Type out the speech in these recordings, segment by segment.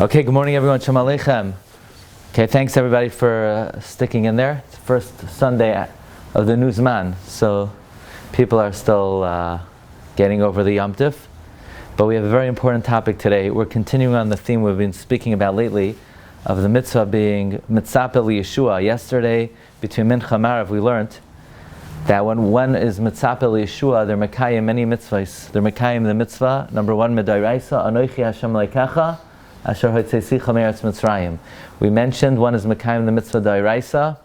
Okay, good morning everyone. Shalom Aleichem. Okay, thanks everybody for sticking in there. It's the first Sunday of the new Zman, so people are still getting over the Yom Tif. But we have a very important topic today. We're continuing on the theme we've been speaking about lately of the mitzvah being mitzapeh liyeshua. Yesterday, between Mincha and Marav, we learned that when one is mitzapeh liyeshua, they're mekayim many mitzvahs. They're mekayim the mitzvah, number one, medairaisa, anochi Hashem leikecha, asher hotzesicha me'eretz Mitzrayim. We mentioned one is mekayim the mitzvah dairaisa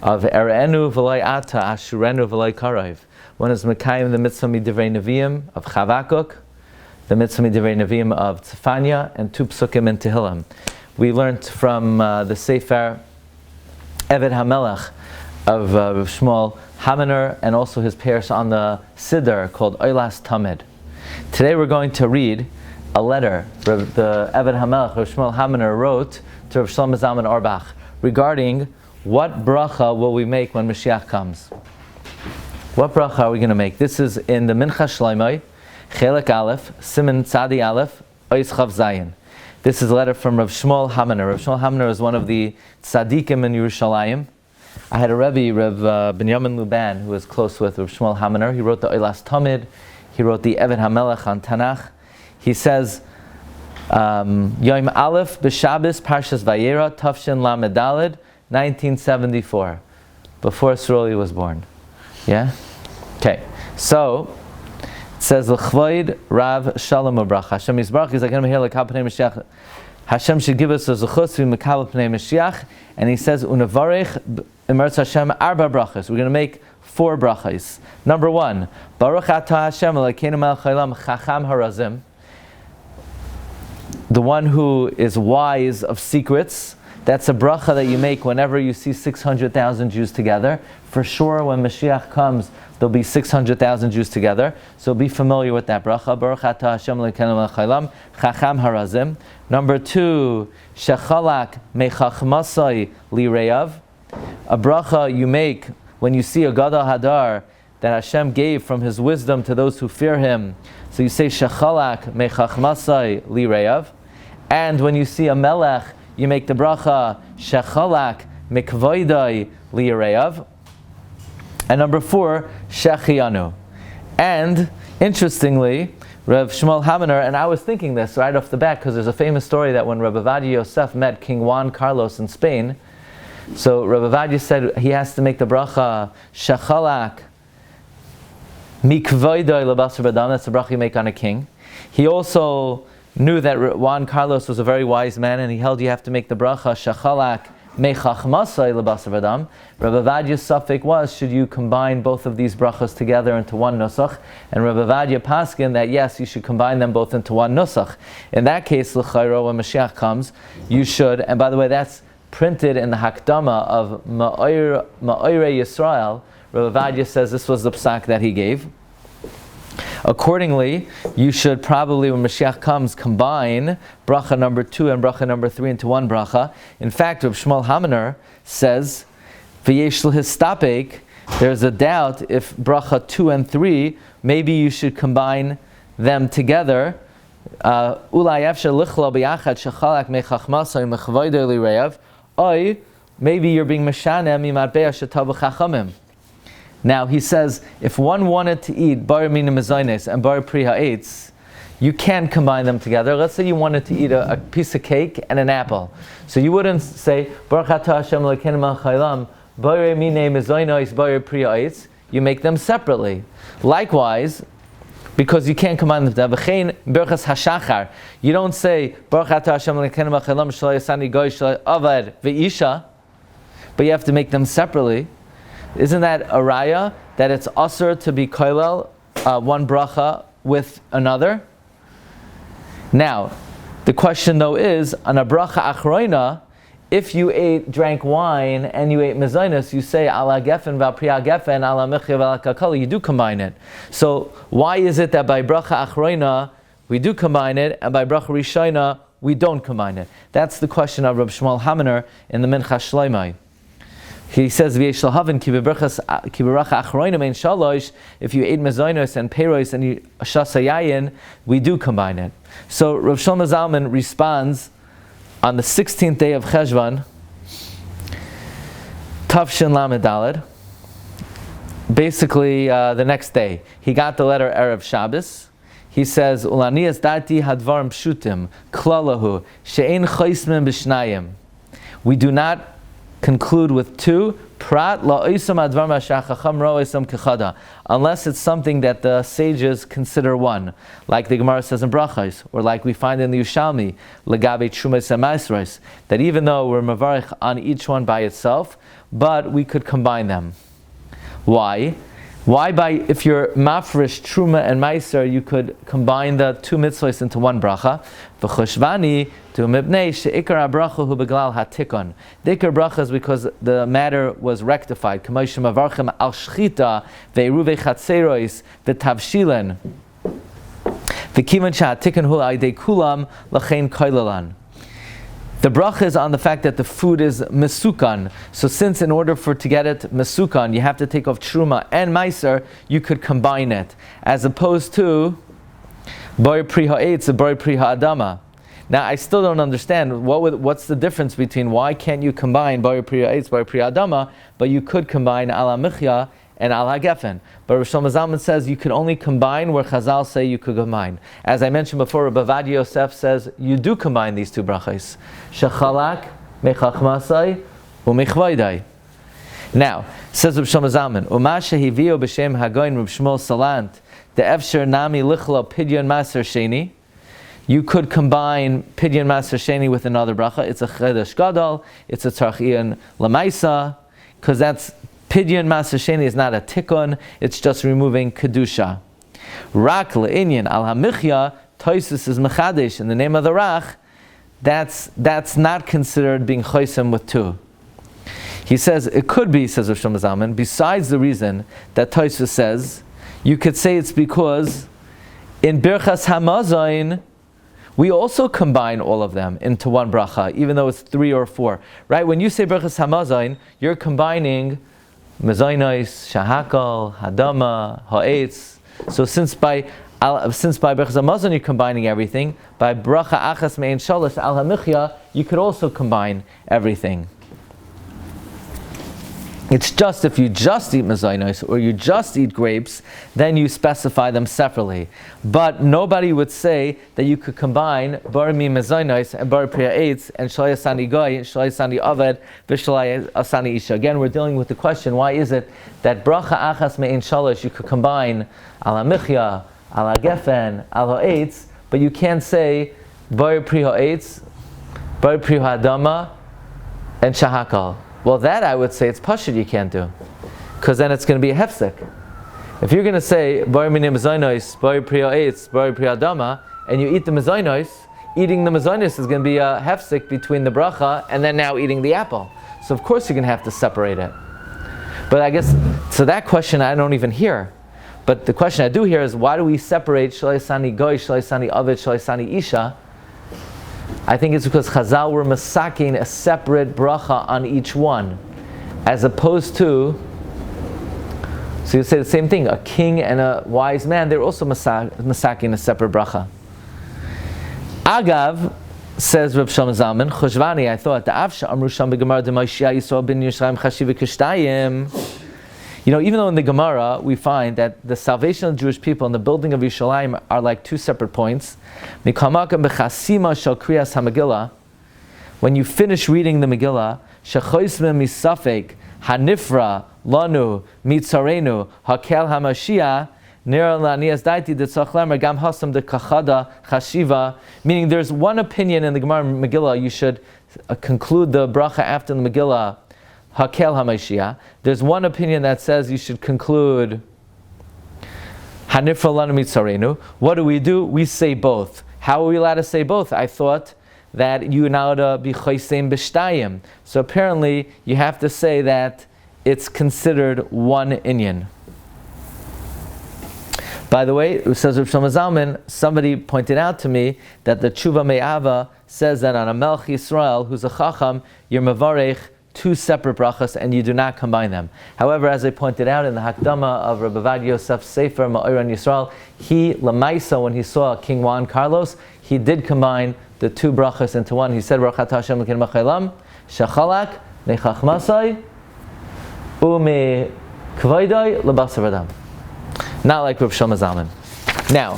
of erenu v'loi ata, ashurenu v'loi karayv. One is mekayim the mitzvah midivrei neviim of Chavakuk, the mitzvah midivrei neviim of Tzefanya, and two psukim in Tehillim. We learned from the Sefer Eved HaMelech of Shmuel Haminer, and also his Parsha on the Siddur called Oilas Tamid. Today we're going to read a letter the Eved HaMelech of Shmuel Haminer wrote to Rav Shlomo Zalman Auerbach regarding what bracha will we make when Moshiach comes. What bracha are we going to make? This is in the Mincha Shlomo, Chelek Aleph, Siman Tzadi Aleph, Ois Chav Zayin. This is a letter from Rav Shmuel Haminer. Rav Shmuel Haminer is one of the tzaddikim in Yerushalayim. I had a Rebbe, Rav Binyamin Luban, who was close with Rav Shmuel Haminer. He wrote the Oilas Tamid. He wrote the Eved HaMelech on Tanakh. He says, Yom Aleph B'Shabbos Parshas Vayera Tafshin Lamed Daled 1974, before Suroli was born. Yeah? Okay. So it says L'chvoid Rav Shalom U'Bracha. Hashem Yisbarach is like him here like Pnei Mashiach. Hashem should give us a zechus to Mekabel Pnei Mashiach, and he says Unavarech Emertz Hashem Arba Brachos. We're going to make 4 brachos. Number 1, Baruch Atah Hashem Elokeinu Melech Haolam Chacham Harazim. The one who is wise of secrets. That's a bracha that you make whenever you see 600,000 Jews together. For sure, when Mashiach comes, there'll be 600,000 Jews together. So be familiar with that bracha. Baruch atah Hashem Elokeinu melech haolam, Chacham Harazim. Number 2, Shechalak mechachmasai lireyav. A bracha you make when you see a Gadol Hadar that Hashem gave from His wisdom to those who fear Him. So you say Shechalak mechachmasai lireyav. And when you see a melech, you make the bracha Shechalak mikvoidai lireyav. And number 4, Shechianu. And interestingly, Rav Shmuel Haminer, and I was thinking this right off the bat because there's a famous story that when Rabbi Ovadia Yosef met King Juan Carlos in Spain, so Rabbi Ovadia said he has to make the bracha Shechalak mikvoidai lebasar b'dam. That's the bracha you make on a king. He also knew that Juan Carlos was a very wise man, and he held you have to make the bracha Shechalak mechachmasai lebasar b'dam. Rabbi Ovadia's suffix was, should you combine both of these brachas together into one nusach? And Rabbi Ovadia paskin that yes, you should combine them both into one nusach. In that case, l'chayro, when Mashiach comes, you should, and by the way, that's printed in the Hakdama of Ma'orei Yisrael. Rabbi Ovadia says this was the psak that he gave. Accordingly, you should probably, when Mashiach comes, combine bracha number 2 and bracha number 3 into one bracha. In fact, Rav Shmuel Haminer says, V'yesh l'histapek, there's a doubt if bracha 2 and 3, maybe you should combine them together. Ulay efshar lichla b'yachad shechalak mechachmasai mechvoidei lireyav. Oy, maybe you're being meshanem mimatbei shetav chachamim. Now he says, if one wanted to eat bar mina mezainis and bar pri ha'etz, you can combine them together. Let's say you wanted to eat a piece of cake and an apple. So you wouldn't say, Baruch atah Hashem Elokeinu melech haolam, bar mina mezainis, bar pri ha'etz. You make them separately. Likewise, because you can't combine them together, v'chein berachas hashachar. You don't say, Baruch atah Hashem Elokeinu melech haolam, shelo yasani goy shelo avad ve'isha, but you have to make them separately. Isn't that a raya that it's usher to be koilel one bracha with another? Now, the question though is, on a bracha achroina, if you drank wine and you ate mezainis, you say ala gefen val priya gefen ala mechya val kakala. You do combine it. So why is it that by bracha achroina we do combine it, and by bracha rishona we don't combine it? That's the question of Reb Shmuel Haminer in the Mincha Shlomo. He says, if you ate mezainos and peiros and you shasayayin, we do combine it. So Rav Shlomo Zalman responds on the 16th day of Cheshvan, Tavshin Lamed Daled, basically the next day. He got the letter Erev Shabbos. He says, Ulanias dati hadvarim pshutim, klalahu, she'ein choismim b'shnayim. We do not conclude with two, prat la'oisam advar ma'shachacham ro'oisam kechada, unless it's something that the sages consider one, like the Gemara says in Brachos, or like we find in the Yerushalmi, legabe trumas and maasros, that even though we're mavarich on each one by itself, but we could combine them. Why? If you're mafresh, truma, and meiser, you could combine the two mitzvahs into one bracha. V'choshvani to mibnei she'ikar habracha hu beglal hatikon. The ikar bracha is because the matter was rectified. K'moshe mavarchem al shchita ve'eru ve'chatzerois v'tavshilen. V'kivan she'hatikon hu ha'idei kulam l'chein koilalan. The bracha is on the fact that the food is mesukan. So since in order to get it mesukan, you have to take off truma and meiser, you could combine it. As opposed to boy pri ha'etz and boy pri ha'adama. Now I still don't understand what's the difference between why can't you combine boy pri ha'etz, boy pri ha'adama, but you could combine ala michya and al hagefen. But Rav Shlomo Zalman says you can only combine where Chazal say you could combine. As I mentioned before, Rabbi Ovadia Yosef says you do combine these two brachos. Shechalak mechachmasai u'mechvaydai. Now, says Rav Shlomo Zalman, Umasha hivio b'shem hagoyin Rav Shmuel Salant the efsher nami lichla pidyon maser sheni. You could combine pidyon maser sheni with another bracha. It's a chedesh gadol. It's a tzarchiyan lamaisa, because that's Pidyon Maser Sheni is not a tikkun, it's just removing kedusha. Rak le'inyan al hamichya, Toisus is mechadesh, in the name of the Rach, that's not considered being choisem with two. He says, it could be, says Rav Shlomo Zalman, besides the reason that Toisus says, you could say it's because in Birchas Hamazayin, we also combine all of them into one bracha, even though it's 3 or 4. Right? When you say Birchas Hamazayin, you're combining Mezainos, Shahakal, Hadama, Ha'etz. So since by Birchas Hamazon you're combining everything, by Bracha Achas Me'en Shalosh Al HaMichya you could also combine everything. It's just if you just eat mezainos or you just eat grapes, then you specify them separately. But nobody would say that you could combine bar mi mezainos and bar priya eitz and shalai asani goy, shalai asani aved, v'shalai asani isha. Again, we're dealing with the question: why is it that bracha achas me'in shalosh you could combine al hamichya, al hagefen, al ha'etz, but you can't say bar priya eitz, bar priya hadama, and shahakal? Well, that I would say it's pashut you can't do, because then it's going to be a hefsek. If you're going to say bar minim mezainos, bar priya eitz, bar priya dama, and you eat the mezainos, eating the mezainos is going to be a hefsek between the bracha and then now eating the apple. So of course you're going to have to separate it. But I guess so that question I don't even hear. But the question I do hear is, why do we separate shalai sani goy, shalai sani avid, shalai sani isha? I think it's because Chazal were masaking a separate bracha on each one, as opposed to, so you say the same thing, a king and a wise man, they're also masaking a separate bracha. Agav, says Reb Shlomo Zalman, Choshvani, I thought, the Avsha Amru Sham B'Gemara de Moshiach Yisrael ben Yerushalayim Chashiv K'shtayim. You know, even though in the Gemara we find that the salvation of the Jewish people and the building of Yerushalayim are like two separate points. When you finish reading the Megillah, Shechoismem misafek hanifra lanu mitzarenu hakel hamashiach nira lanias daiti detzachlemer gam hasam de kachada chashiva. Meaning, there's one opinion in the Gemara Megillah. You should conclude the bracha after the Megillah. Hakel HaMashiach. There's one opinion that says you should conclude Hanifra Lanu Mitzarenu. What do? We say both. How are we allowed to say both? I thought that you're allowed to be Choseim B'Shtayim. So apparently you have to say that it's considered one inyan. By the way, it says Reb Shlomo Zalman, somebody pointed out to me that the Tshuva Me'ava says that on a Melch Yisrael who's a Chacham, you're Mavarech two separate brachas and you do not combine them. However, as I pointed out in the Hakdama of Rabbi Vad Yosef's Sefer Ma'oran Yisrael, he, Lamaisa, when he saw King Juan Carlos, he did combine the two brachas into one. He said, Baruch atah Hashem Elokeinu Machaylam, shechalak mechachmasai ume kvaydai lebasar v'dam. Not like Rav Shlomo Zalman. Now,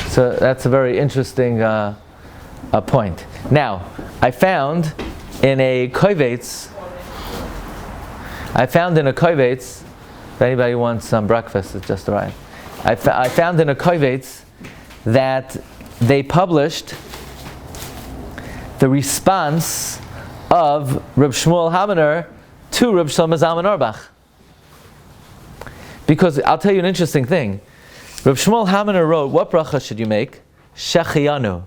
so that's a very interesting point. Now, I found in a kovetz, if anybody wants some breakfast, it's just arrived. I found in a kovetz that they published the response of Reb Shmuel Habener to Reb Shlomo Zalman Auerbach. Because I'll tell you an interesting thing. Reb Shmuel Habener wrote, what bracha should you make? Shechianu.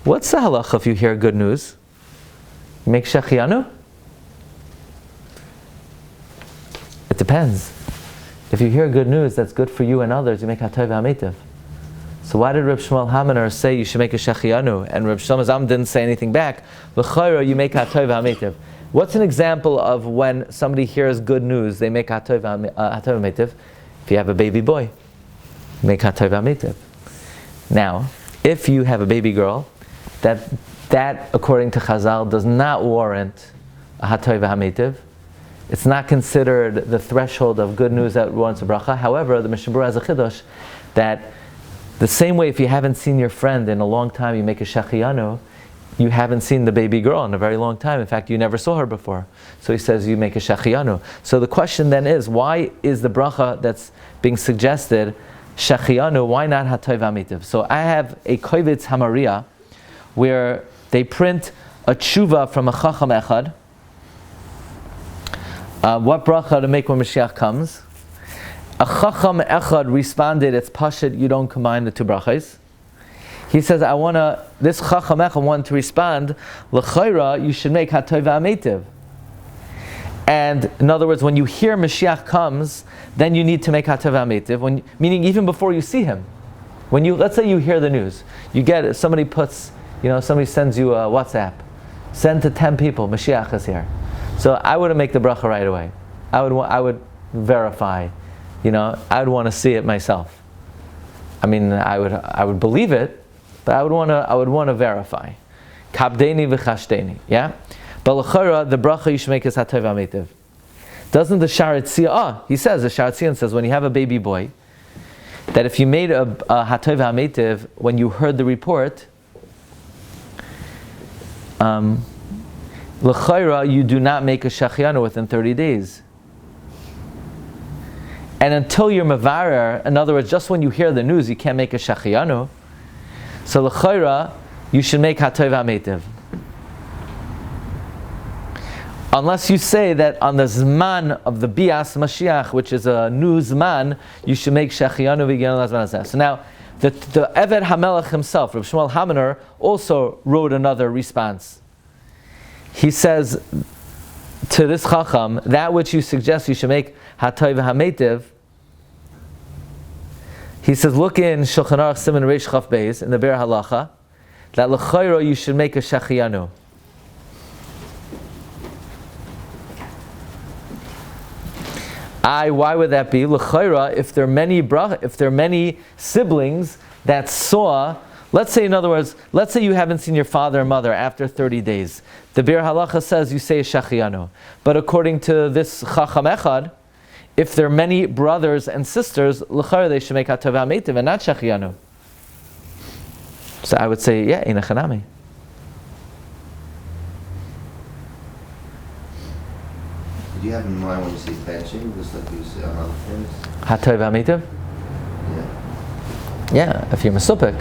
What's the halacha if you hear good news? You make Shechianu? It depends. If you hear good news that's good for you and others, you make Hatov HaMeitiv. So why did Reb Shmuel Habener say you should make a Shechianu? And Reb Shlomo Zalman didn't say anything back. L'chayra, you make Hatov HaMeitiv. What's an example of when somebody hears good news, they make Hatov HaMeitiv? If you have a baby boy, make Hatov HaMeitiv. Now, if you have a baby girl, that according to Chazal does not warrant a Hatov HaMeitiv. It's not considered the threshold of good news that warrants a bracha. However, the Mishnah Berurah has a chiddush that the same way if you haven't seen your friend in a long time, you make a Shechianu, you haven't seen the baby girl in a very long time. In fact, you never saw her before. So he says you make a Shechianu. So the question then is, why is the bracha that's being suggested Shechianu, why not Hatov HaMeitiv? So I have a Kovetz Hamaria where they print a tshuva from a Chacham Echad. What bracha to make when Moshiach comes? A Chacham Echad responded, it's Pashut, you don't combine the two brachas. He says, this Chacham Echad wanted to respond, L'chayra, you should make Hatov HaMeitiv. And in other words, when you hear Mashiach comes, then you need to make Hatov HaMeitiv, meaning even before you see him. Let's say you hear the news, somebody sends you a WhatsApp, send to 10 people, Mashiach is here. So I wouldn't make the bracha right away. I would verify, I would want to see it myself. I mean, I would believe it, but I would want to verify. Kabdeni v'chashteni, yeah? But l'chara, the bracha you should make is Hatov HaMeitiv. Doesn't the Sharet Tziyah, he says, the Sharet Tziyah says, when you have a baby boy, that if you made a Hatov HaMeitiv, when you heard the report, l'chayra, you do not make a Shechianu within 30 days. And until you're Mavarer, in other words, just when you hear the news, you can't make a Shechianu. So l'chayra, you should make Hatov HaMeitiv. Unless you say that on the Zman of the Bias Mashiach, which is a new Zman, you should make Shechianu v'genu l'Zman hazeh. So now, the Eved HaMelech himself, Rabbi Shmuel Habener, also wrote another response. He says to this Chacham, that which you suggest you should make Hatov HaMeitiv, he says, look in Shulchan Aruch Siman Reish Chaf Beis, in the Be'er Halacha, that l'chayro you should make a Shechianu. Why would that be? L'chayra, if there are many siblings that saw, let's say you haven't seen your father or mother after 30 days. The Bir Halacha says you say a Shechianu. But according to this Chacham Echad, if there are many brothers and sisters, l'chayra they should make Hatov HaMeitiv and not Shechianu. So I would say, yeah, Ein Chanami. Do you have in mind when you say benching, just like you say on other things? Hatov HaMeitiv? Yeah, if you're Mesupik.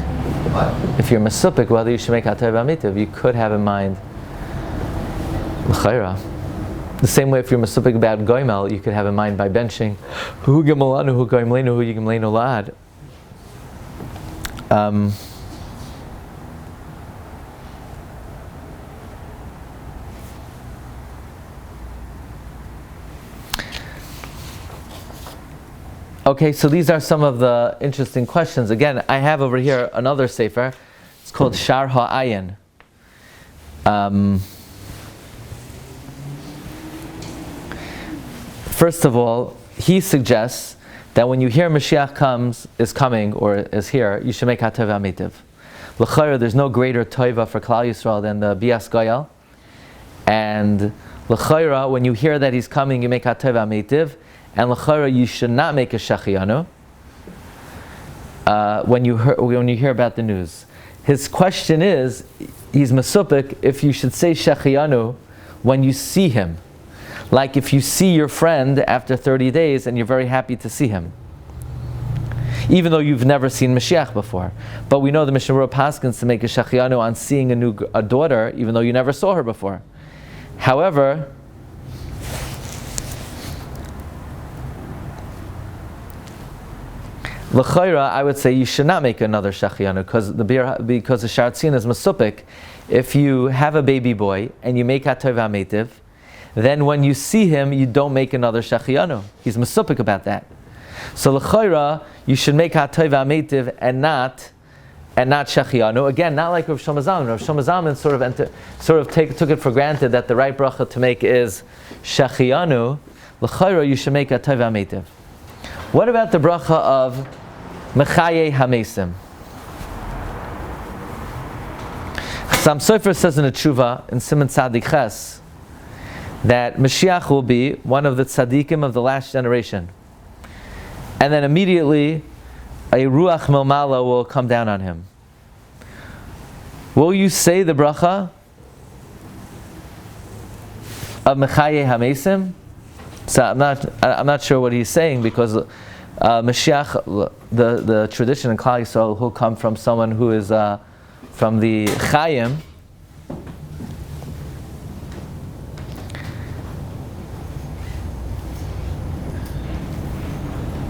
What? If you're Mesupik, whether you should make Hatov HaMeitiv, you could have in mind l'chayra. The same way if you're Mesupik about Goimel, you could have in mind by benching Hu Gimelanu, Hu Goimlenu, Hu Yigimlenu La'ad. Okay, so these are some of the interesting questions. Again, I have over here another sefer. It's called Shar Ha'ayin. First of all, he suggests that when you hear Mashiach is coming, or is here, you should make HaTova Mitiv. L'chayra, there's no greater Tova for Klal Yisrael than the Bias Goyal. And l'chayra, when you hear that he's coming, you make HaTova Mitiv. And l'chayra, you should not make a Shechianu when you hear about the news. His question is, he's Mesupik, if you should say Shechianu when you see him. Like if you see your friend after 30 days and you're very happy to see him. Even though you've never seen Mashiach before. But we know the Mishnah Berurah paskins to make a Shechianu on seeing a daughter, even though you never saw her before. However, L'chayra, I would say you should not make another Shechianu because the Sharatzin is Mesupik. If you have a baby boy and you make HaTova Mitiv, then when you see him, you don't make another Shechianu. He's Mesupik about that. So l'chayra, you should make HaTova Mitiv and not Shechianu. Again, not like Rav Shlomo Zalman. Rav Shlomo Zalman took it for granted that the right bracha to make is Shechianu. L'chayra, you should make HaTova Mitiv. What about the bracha of Mechaye Hamesim? Sam Sofer says in a tshuva in Siman Tzadik Ches that Mashiach will be one of the tzaddikim of the last generation. And then immediately a Ruach Milmala will come down on him. Will you say the bracha of Mechaye Hamesim? So I'm not sure what he's saying because Mashiach, the tradition in Klal Yisrael, will come from someone who is from the Chaim.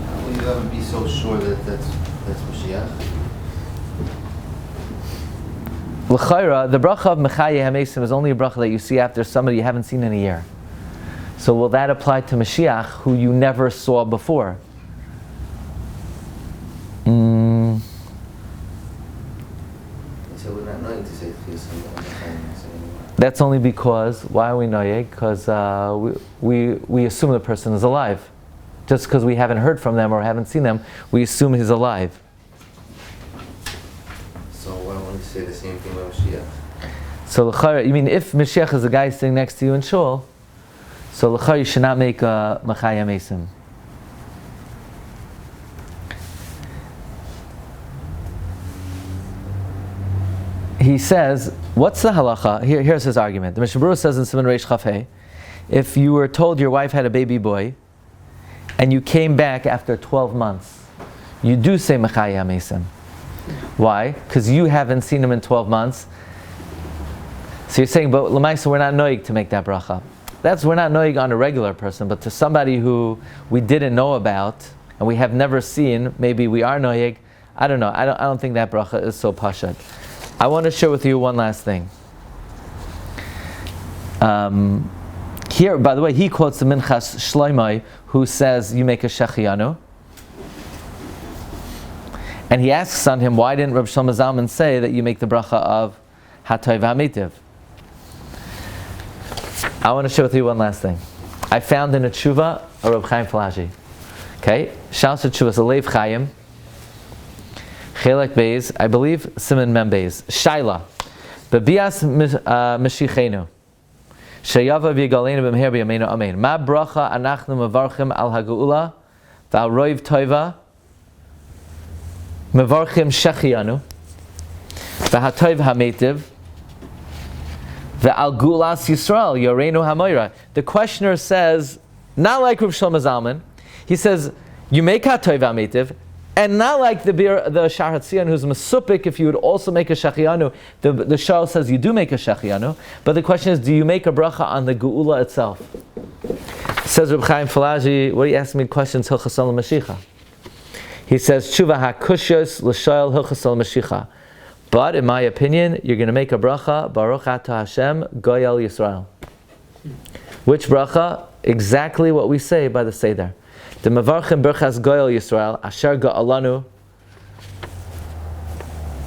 How will you be so sure that that's Mashiach? L'chayra, the bracha of Mechaye Hamesim is only a bracha that you see after somebody you haven't seen in a year. So will that apply to Mashiach, who you never saw before? So we're not knowing to say That's only because, why are we noyeg? Because we assume the person is alive. Just because we haven't heard from them or haven't seen them, we assume he's alive. So why don't we say the same thing about Mashiach? So l'chayra, you mean if Mashiach is the guy sitting next to you in shul, so l'chayra, you should not make a Mechaye Hamesim. He says, what's the halacha? Here's his argument. The Mishnah Berurah says in Siman Reish Chaf Hei, if you were told your wife had a baby boy, and you came back after 12 months, you do say Mechaye Hamesim. Why? Because you haven't seen him in 12 months. So you're saying, but l'maisa, we're not noig to make that bracha. We're not noig on a regular person, but to somebody who we didn't know about, and we have never seen, maybe we are noig. I don't know. I don't think that bracha is so pashat. I want to share with you one last thing. Here, by the way, he quotes the Minchas Shlomo, who says you make a Shechianu. And he asks on him, why didn't Rabbi Shlomo Zalman say that you make the bracha of HaTova Mitiv? I want to share with you one last thing. I found in a tshuva a Rabbi Chaim Filagi. Okay? Shal tshuva is a Lev Chaim. Chelek Beis, I believe, Siman Mem Beis. Shaila. Bebias Meshichenu. Sheyava v'yigalenu b'mher b'yameinu amen. Ma bracha anachnu mevarchim al ha'geula v'al roiv toiva mevarchim shechianu v'hatoiv ha'metiv v'al gulas Yisrael yorenu ha'moira. The questioner says, not like Rav Shlomo Zalman, he says, you make ha'toiv ha'metiv, and not like the Shar Hatzion who's Mesupik, if you would also make a Shechianu. The Shar says you do make a Shechianu, but the question is, do you make a bracha on the Geula itself? Says Reb Chaim Filagi, what are you asking me questions, Hilchos Mashiach? He says, Tshuva HaKushos L'Shoel Hilchos Mashiach. But in my opinion, you're going to make a bracha, Baruch Atah Hashem, Goyal Yisrael. Which bracha? Exactly what we say by the Seder. The Mavarchim Berchas Goyal Yisrael, Asher Ga'alanu.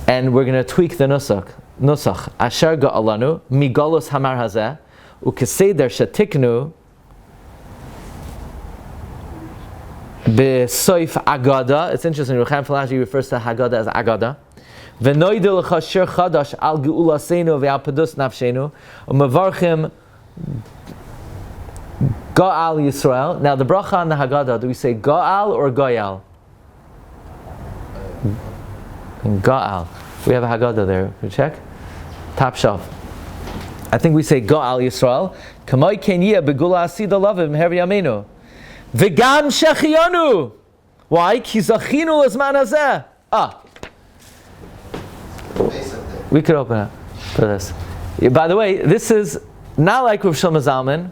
And we're going to tweak the nusach. Asher Ga'alanu, Migolos Hamar Hazeh, Ukeseder Shetiknu, Besoif Agada. It's interesting, Chaim Filagi refers to Haggadah as Agada. V'noidil Chashir Chadash Al Ge'ulaseinu Ve'al Pedus Nafshenu, U'Mavarchim Ga'al Yisrael. Now the bracha on the Haggadah, do we say Ga'al or Goyal? Ga'al. We have a Haggadah there. We check. Top shelf. I think we say Ga'al Yisrael. Kamay Kenya Begula Asida Lavim Her Yamenu. V'gam Shechianu. Why? Ki Zachinu L'zman Hazeh. We could open it for this. By the way, this is not like Rav Shlomo Zalman.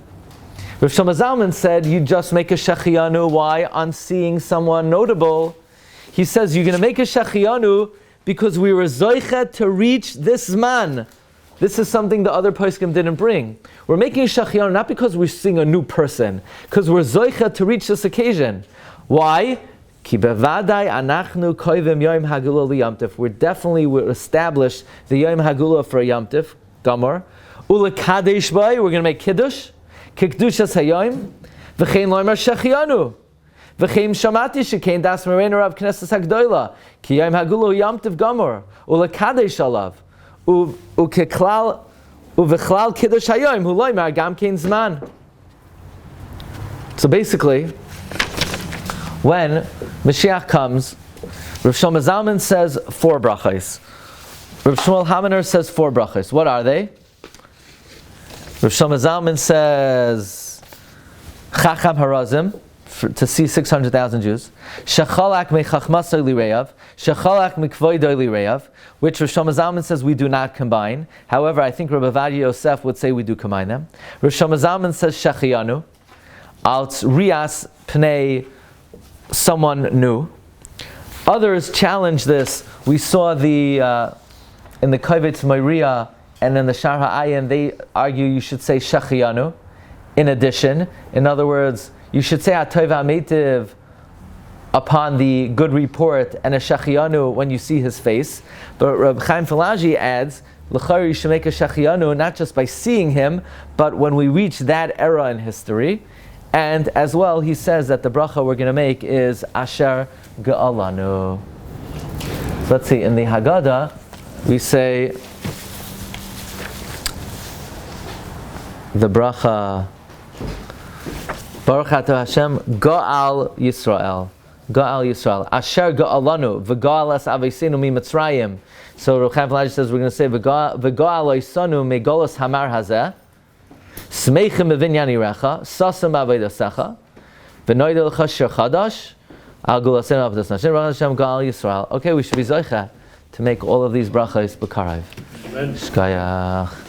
Rav Shlomo Zalman said you just make a Shechianu. Why? On seeing someone notable. He says you're going to make a Shechianu because we were zoichet to reach this man. This is something the other poskim didn't bring. We're making a Shechianu not because we're seeing a new person, because we're zoichet to reach this occasion. Why? Ki bevadai anachnu koivim yom hagula liyamtif. We're definitely established the yom hagula for a yamtif. Gamor. Ula kadesh bay. We're going to make kiddush. Kikdushas hayom. V'chein loimer shechianu. V'chein shamati shekein das mereinu rav knesses hagdoila. Ki yom hagula yamtif gamor. Ula kadesh alav. Ukeklal uvechlal kiddush hayom. Hu loimer gam kein zman. So basically, when Moshiach comes, Rav Shlomo Zalman says 4 brachos. Rav Shmuel Hamener says 4 brachos. What are they? Rav Shlomo Zalman says Chacham Harazim, to see 600,000 Jews. Shechalak mechachmasoi lireyav, shechalak mikvoidoi lireyav, which Rav Shlomo Zalman says we do not combine. However, I think Rabbi Ovadia Yosef would say we do combine them. Rav Shlomo Zalman says shechianu, al rias pnei, someone new. Others challenge this. We saw in the Kovetz Moria and in the Shar Ha'ayin, they argue you should say Shechianu. In addition, in other words, you should say Atov HaMeitiv upon the good report and a Shechianu when you see his face. But Reb Chaim Filagi adds, L'chari you should make a Shechianu not just by seeing him, but when we reach that era in history. And as well, he says that the bracha we're going to make is Asher Ga'alanu. So let's see, in the Haggadah, we say the bracha Baruch Atah Hashem Ga'al Yisrael. Ga'al Yisrael. Asher Ga'alanu V'ga'al es Aveisenu mi Mitzrayim. So Rav Chaim Filagi says we're going to say V'ga'al Oisanu Megolos Hamar Hazeh. Smeichem b'vinyan irecha, sasam b'avodasecha, v'noidel chashir chadash, al gulasenu avdas nashim, Baruch Hashem Ga'al Yisrael. Okay, we should be zoicha to make all of these brachos b'karav. Shkayach.